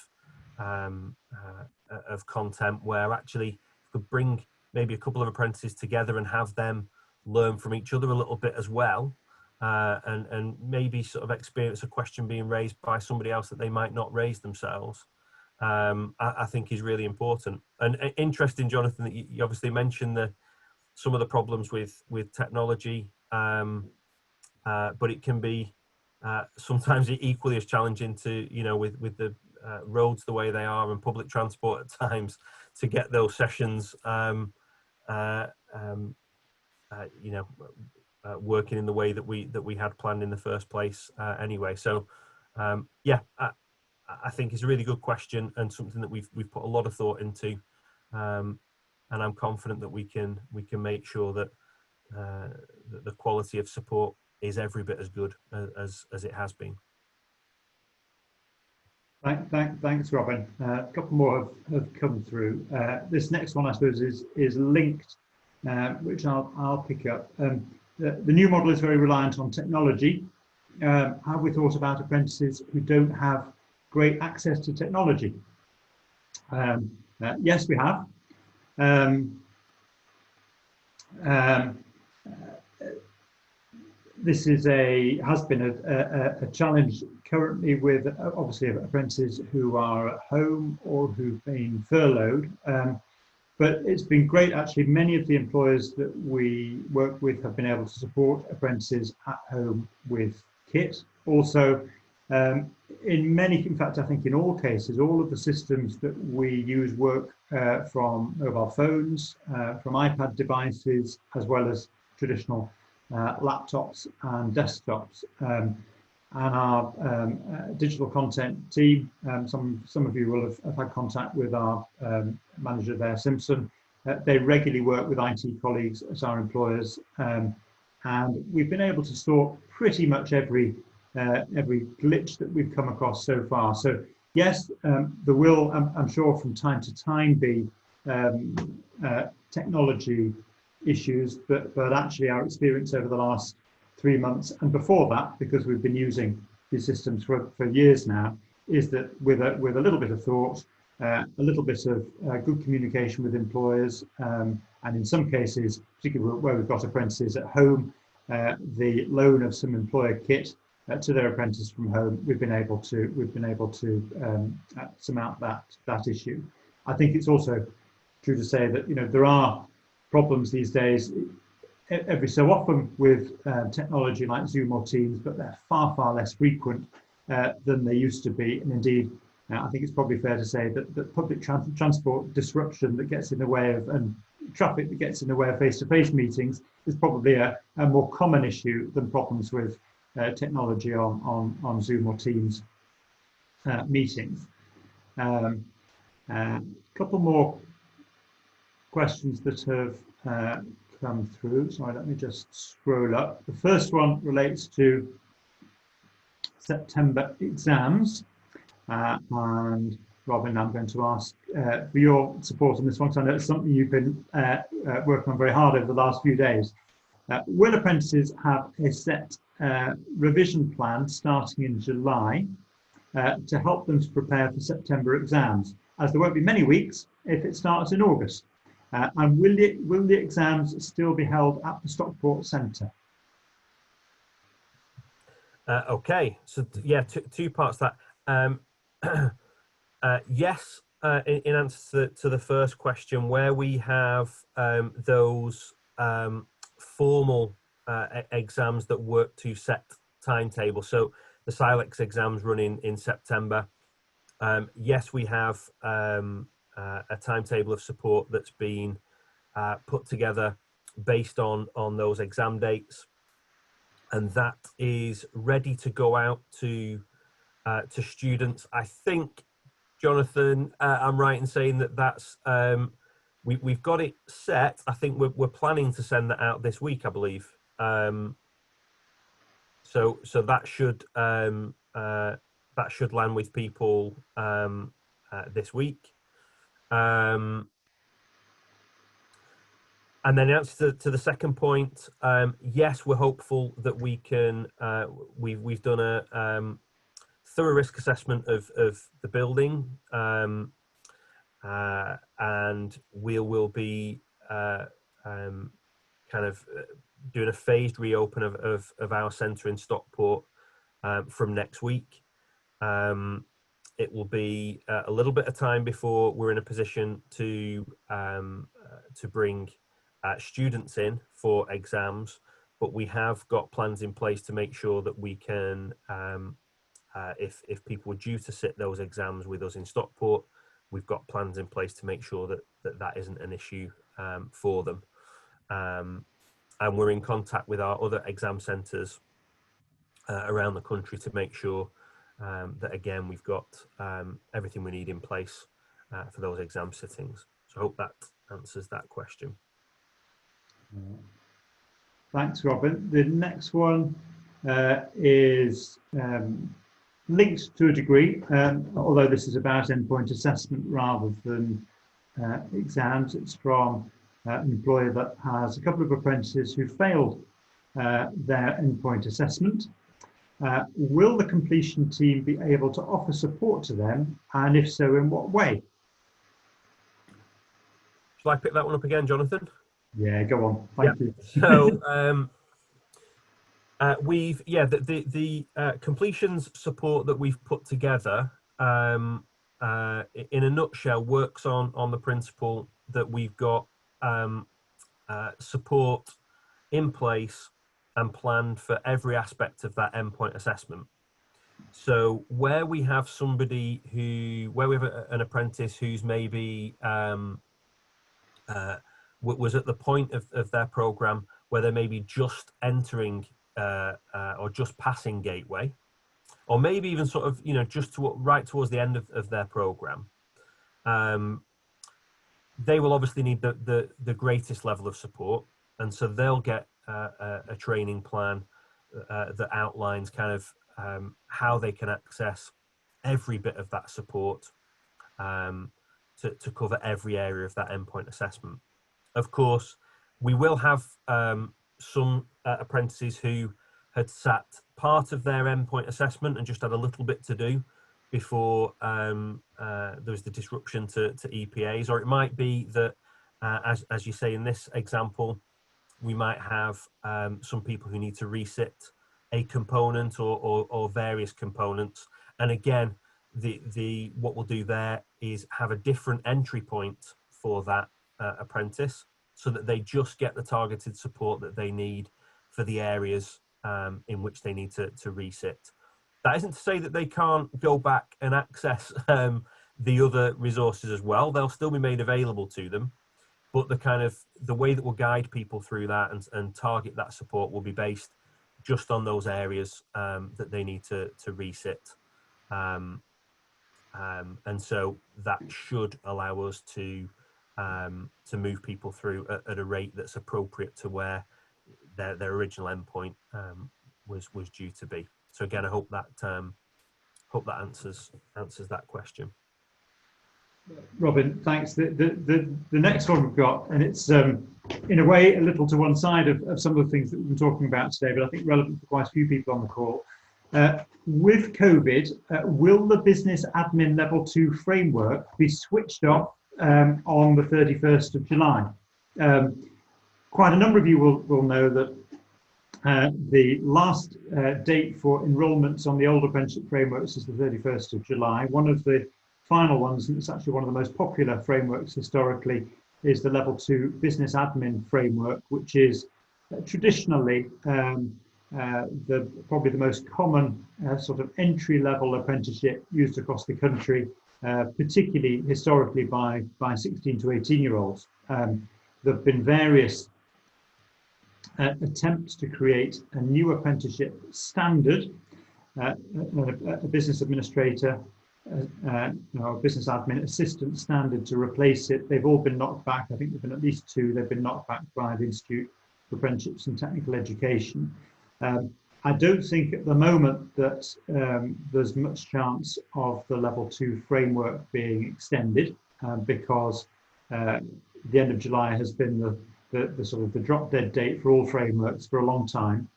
content, where actually you could bring maybe a couple of apprentices together and have them learn from each other a little bit as well, and maybe sort of experience a question being raised by somebody else that they might not raise themselves. I think is really important. And interesting, Jonathan, that you obviously mentioned some of the problems with technology, but it can be sometimes equally as challenging to with the roads the way they are and public transport at times to get those sessions working in the way that we had planned in the first place anyway. So I think it's a really good question and something that we've put a lot of thought into, and I'm confident that we can make sure that the quality of support is every bit as good as it has been. Thanks, Robin. A couple more have come through. This next one, I suppose, is linked, which I'll pick up. The new model is very reliant on technology. Have we thought about apprentices who don't have great access to technology? Yes, we have. This has been a challenge currently with obviously apprentices who are at home or who've been furloughed. But it's been great, actually. Many of the employers that we work with have been able to support apprentices at home with kit. Also, in fact, I think in all cases, all of the systems that we use work from mobile phones, from iPad devices, as well as traditional laptops and desktops. And our digital content team, some of you will have had contact with our manager there, Simpson. They regularly work with IT colleagues as our employers, and we've been able to sort pretty much every glitch that we've come across so far. So yes, there will, I'm sure, from time to time be technology issues, but actually our experience over the last 3 months and before that, because we've been using these systems for years now, is that with a little bit of thought, a little bit of good communication with employers, and in some cases, particularly where we've got apprentices at home, the loan of some employer kit to their apprentice from home, we've been able to surmount that issue. I think it's also true to say that there are problems these days every so often with technology like Zoom or Teams, but they're far less frequent than they used to be. And indeed, I think it's probably fair to say that public transport disruption that gets in the way of, and traffic that gets in the way of face-to-face meetings is probably a more common issue than problems with technology on Zoom or Teams meetings. Couple more questions that have come through. Sorry, let me just scroll up. The first one relates to September exams, and Robin, I'm going to ask for your support on this one, because I know it's something you've been working on very hard over the last few days. Will apprentices have a set revision plan starting in July to help them to prepare for September exams, as there won't be many weeks if it starts in August? And will the exams still be held at the Stockport Centre? Okay, so yeah, two parts to that. Yes, in answer to the first question, where we have those formal exams that work to set timetables. So the SILEX exams running in September. Yes, we have a timetable of support that's been put together based on those exam dates, and that is ready to go out to students. I think, Jonathan, I'm right in saying that that's we've got it set. I think we're planning to send that out this week, I believe. So that should land with people this week. And then answer to the second point, yes, we're hopeful that we can. We've done a thorough risk assessment of the building, and we will be kind of doing a phased reopen of our centre in Stockport from next week. It will be a little bit of time before we're in a position to bring students in for exams, but we have got plans in place to make sure that we can, if people are due to sit those exams with us in Stockport, we've got plans in place to make sure that isn't an issue for them. And we're in contact with our other exam centres around the country to make sure that, again, we've got everything we need in place for those exam sittings. So I hope that answers that question. Thanks, Robin. The next one is linked to a degree, although this is about endpoint assessment rather than exams. It's from an employer that has a couple of apprentices who failed their endpoint assessment. Will the completion team be able to offer support to them, and if so, in what way? Shall I pick that one up again, Jonathan? Yeah, go on. Thank you. So the completions support that we've put together, in a nutshell, works on the principle that we've got support in place and planned for every aspect of that endpoint assessment. So where we have somebody where we have an apprentice who's maybe was at the point of their program where they're maybe just entering or just passing gateway, or maybe even sort of, just right towards the end of their program, they will obviously need the greatest level of support, and so they'll get a training plan that outlines kind of how they can access every bit of that support to cover every area of that endpoint assessment. Of course, we will have some apprentices who had sat part of their endpoint assessment and just had a little bit to do before there was the disruption to EPAs, or it might be that, as you say in this example, we might have some people who need to resit a component or various components. And again, what we'll do there is have a different entry point for that apprentice, so that they just get the targeted support that they need for the areas in which they need to resit. That isn't to say that they can't go back and access the other resources as well. They'll still be made available to them, but the way that we'll guide people through that and target that support will be based just on those areas that they need to resit. And so that should allow us to move people through at a rate that's appropriate to where their original endpoint was due to be. So again, I hope that answers that question. Robin, thanks. The next one we've got, and it's in a way a little to one side of some of the things that we've been talking about today, but I think relevant for quite a few people on the call. With COVID, will the business admin level 2 framework be switched off on the 31st of July? Quite a number of you will know that the last date for enrolments on the old apprenticeship frameworks is the 31st of July. One of the final ones, and it's actually one of the most popular frameworks historically, is the level 2 business admin framework, which is traditionally probably the most common sort of entry-level apprenticeship used across the country, particularly historically by 16 to 18-year-olds. There have been various attempts to create a new apprenticeship standard. A business administrator, a business admin assistant standard to replace it. They've all been knocked back. I think there have been at least two. They've been knocked back by the Institute for Apprenticeships and Technical Education. I don't think at the moment that there's much chance of the level 2 framework being extended because the end of July has been the sort of the drop dead date for all frameworks for a long time.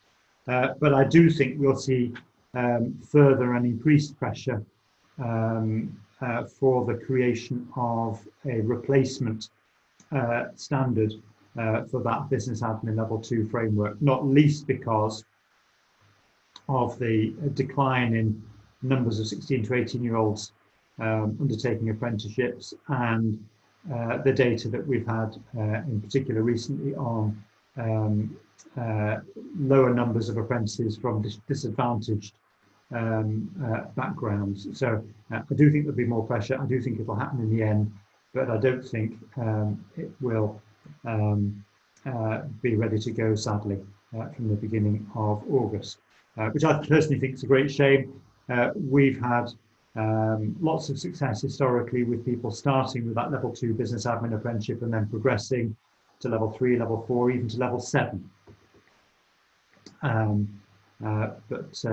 But I do think we'll see further and increased pressure for the creation of a replacement standard for that business admin level 2 framework, not least because of the decline in numbers of 16 to 18-year-olds undertaking apprenticeships and the data that we've had in particular recently on lower numbers of apprentices from disadvantaged backgrounds. So I do think there'll be more pressure. I do think it'll happen in the end, but I don't think it will be ready to go, sadly, from the beginning of August, which I personally think is a great shame. We've had lots of success historically with people starting with that level 2 business admin apprenticeship and then progressing to level 3, level 4, even to level 7. That's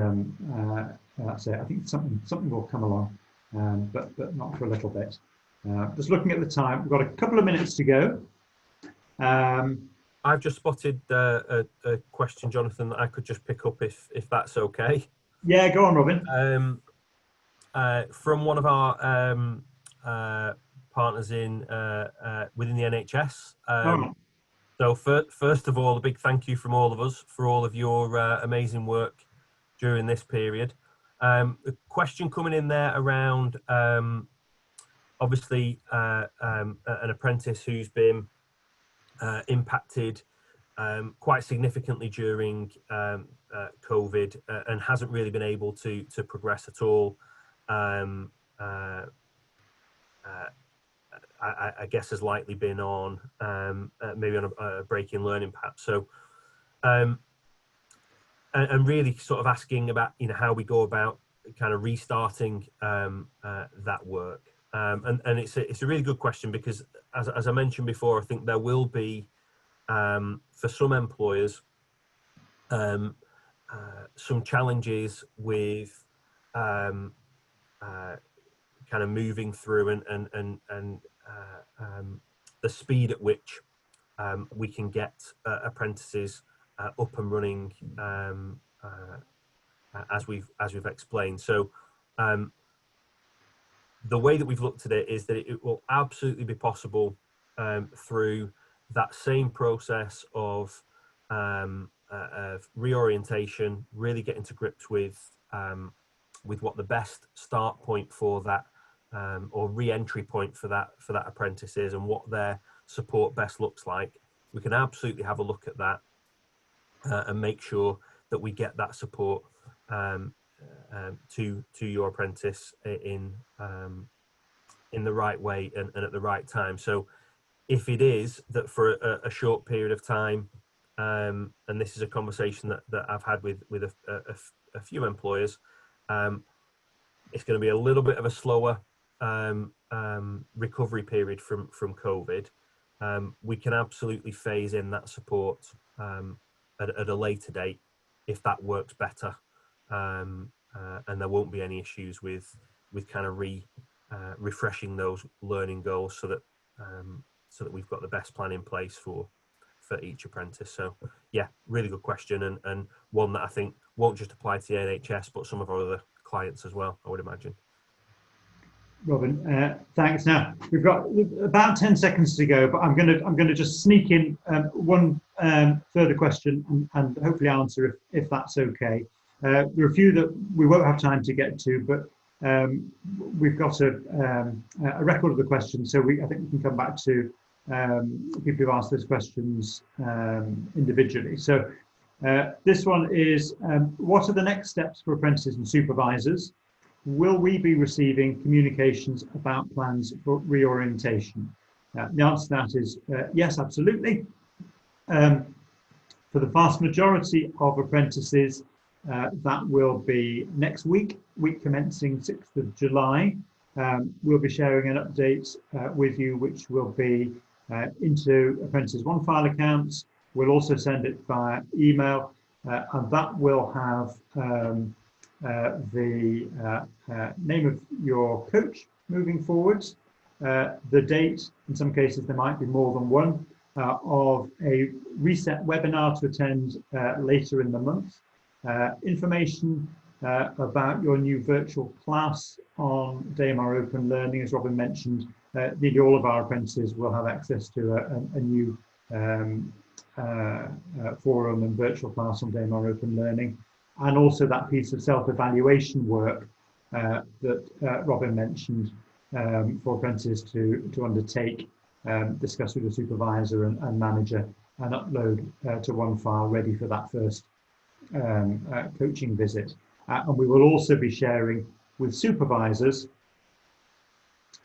it. I think something will come along, but not for a little bit. Just looking at the time, we've got a couple of minutes to go. I've just spotted a question, Jonathan, that I could just pick up if that's okay. Yeah, go on, Robin. From one of our partners in within the NHS. So first of all, a big thank you from all of us for all of your amazing work during this period. A question coming in there around obviously an apprentice who's been impacted quite significantly during COVID and hasn't really been able to progress at all. I guess has likely been on maybe on a break in learning perhaps. So and really sort of asking about how we go about kind of restarting that work. And it's a really good question because as I mentioned before, I think there will be for some employers some challenges with kind of moving through and the speed at which we can get apprentices up and running as we've explained. So the way that we've looked at it is that it will absolutely be possible through that same process of reorientation, really getting to grips with what the best start point for that or re-entry point for that apprentice is and what their support best looks like. We can absolutely have a look at that and make sure that we get that support to your apprentice in the right way and at the right time. So if it is that for a short period of time, and this is a conversation that I've had with a few employers, it's going to be a little bit of a slower recovery period from COVID. We can absolutely phase in that support at a later date if that works better, and there won't be any issues with kind of refreshing those learning goals so that we've got the best plan in place for each apprentice. So yeah, really good question and one that I think won't just apply to the NHS but some of our other clients as well, I would imagine. Robin, thanks. Now we've got about 10 seconds to go, but I'm going to just sneak in one further question and hopefully answer if that's okay. There are a few that we won't have time to get to, but we've got a record of the questions, so I think we can come back to people who've asked those questions individually. So This one is, what are the next steps for apprentices and supervisors? Will we be receiving communications about plans for reorientation? The answer to that is yes, absolutely. For the vast majority of apprentices, that will be next week commencing 6th of July. We'll be sharing an update with you, which will be into Apprentices One File accounts. We'll also send it via email, and that will have the name of your coach moving forwards, the date, in some cases there might be more than one, of a reset webinar to attend later in the month, information about your new virtual class on Damar Open Learning. As Robin mentioned, nearly all of our apprentices will have access to a new forum and virtual class on Damar Open Learning, and also that piece of self-evaluation work that Robin mentioned for apprentices to undertake, discuss with the supervisor and manager, and upload to one file ready for that first coaching visit. And we will also be sharing with supervisors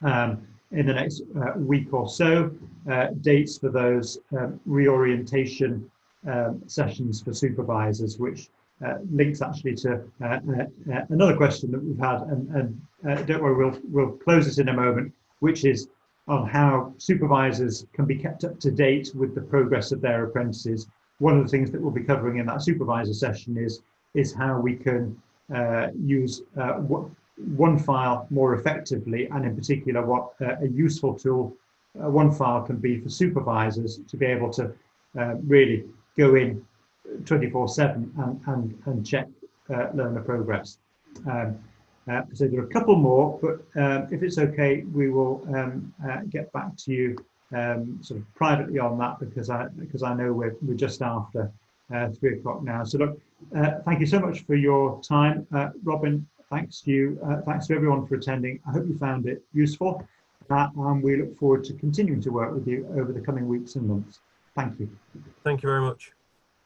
in the next week or so dates for those reorientation sessions for supervisors, which links actually to another question that we've had, and don't worry, we'll close this in a moment, which is on how supervisors can be kept up to date with the progress of their apprentices. One of the things that we'll be covering in that supervisor session is how we can use one file more effectively, and in particular what a useful tool one file can be for supervisors to be able to really go in 24/7 and check learner progress. So there are a couple more, but if it's okay, we will get back to you sort of privately on that, because I know we're just after 3 o'clock now. So look, thank you so much for your time, Robin. Thanks to you. Thanks to everyone for attending. I hope you found it useful, and we look forward to continuing to work with you over the coming weeks and months. Thank you. Thank you very much.